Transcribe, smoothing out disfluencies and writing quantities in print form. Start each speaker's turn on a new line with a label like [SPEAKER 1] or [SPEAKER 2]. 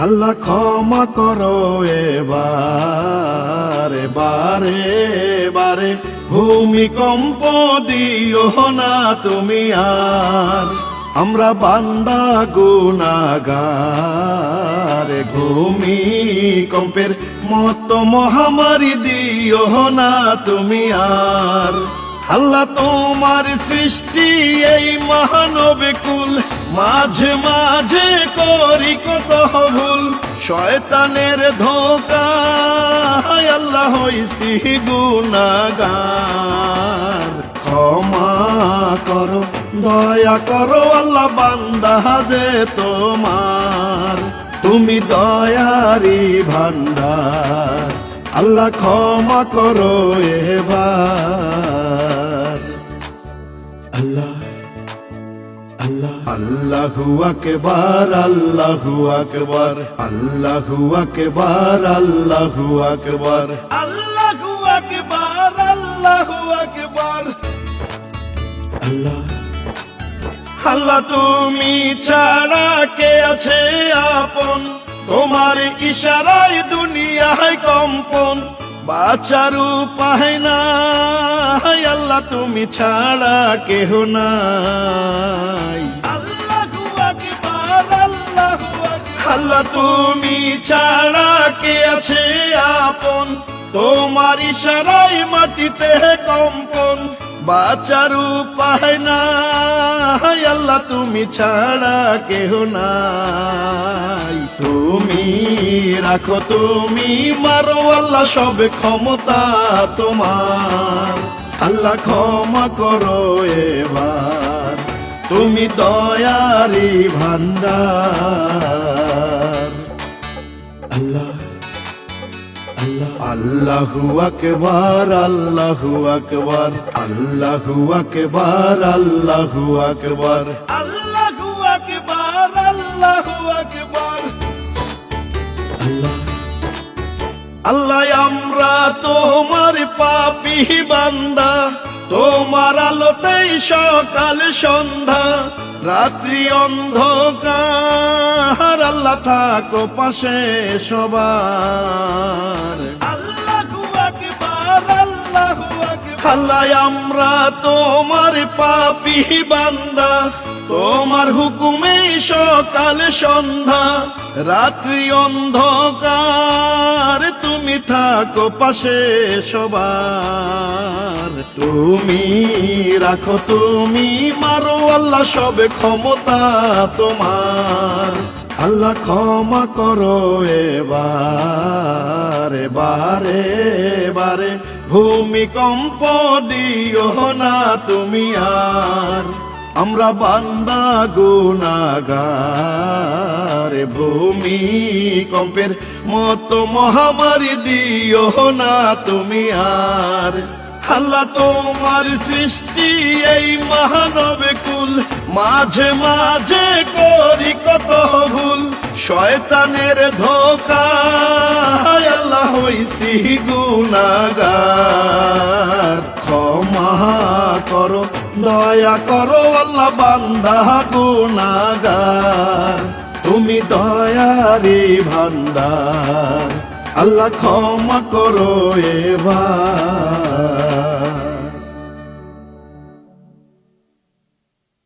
[SPEAKER 1] আল্লাহ ক্ষমা করো এবারে বারে বারে, ভূমিকম্প দিও না তুমি আর। আমরা বান্দা গুনাহগার, ভূমিকম্পের মতো মহামারী দিও না তুমি আর। আল্লাহ তোমার সৃষ্টি এই মানব কুল, মাঝে মাঝে করি কত ভুল। শয়তানের ধোঁকায় আল্লাহ হইছি গুনাহগার। ক্ষমা করো দয়া করো আল্লাহ, বান্দা যে তোমার, তুমি দয়ারি ভান্ডার। আল্লাহ ক্ষমা করো এবার। আল্লাহ আল্লাহ আল্লাহু আকবার, আল্লাহু আকবার, আল্লাহু আকবার, আল্লাহু আকবার, আল্লাহু আকবার, আল্লাহু আকবার। আল্লাহ আল্লাহ তুমি ছাড়া কে আছে আপন, তোমার ইশারায় দুনিয়ায় কম্পন। বাঁচার উপায় নাই আল্লাহ, তুমি ছাড়া কেহ নাই। আল্লাহু আকবার, আল্লাহু আকবার। আল্লাহ তুমি ছাড়া কে আছে আপন, তোমার ইশারায় মাটিতে কম্পন। বাঁচার উপায় নাই আল্লাহ, তুমি ছাড়া কেহ নাই। তুমি রাখো তুমি মারো আল্লাহ, সব ক্ষমতা তোমার। আল্লাহ ক্ষমা করো এবার, তুমি দয়ারি ভান্ডার। আল্লাহ আল্লাহু আকবার, আল্লাহু আকবার, আল্লাহু আকবার, আল্লাহু আকবার, আল্লাহু আকবার, আল্লাহু আকবার। আল্লাহ আল্লাহ আমরা তোমার পাপী বান্দা, তোমার আলোতেই সকাল সন্ধ্যা রাত্রি অন্ধকার। আল্লাহ থাকো পাশে সবার। আল্লাহু আকবার, আল্লাহু আকবার। আল্লাহ আমরা তোমার পাপী বান্দা, তোমার হুকুমে সকাল সন্ধ্যা রাত্রি অন্ধকার। তুমি থাকো পাশে সবার। তুমি রাখো তুমি মারো আল্লাহ, সব ক্ষমতা তোমার। আল্লাহ ক্ষমা করো এবার বারে বারে, ভূমিকম্প দিও না তুমি আর। আমরা বান্দা গুনাহগার, ভূমিকম্পের মতো মহামারী দিও না তুমি আর। আল্লাহ তোমার সৃষ্টি এই মানব কুল, মাঝে মাঝে করি কত ভুল। শয়তানের ধোঁকায় আল্লাহ হইছি গুনাহগার। ক্ষমা করো দয়া করো আল্লাহ, বান্দা গুনাহগার। তুমি দয়ারি ভান্ডার। আল্লাহ ক্ষমা করো এবার।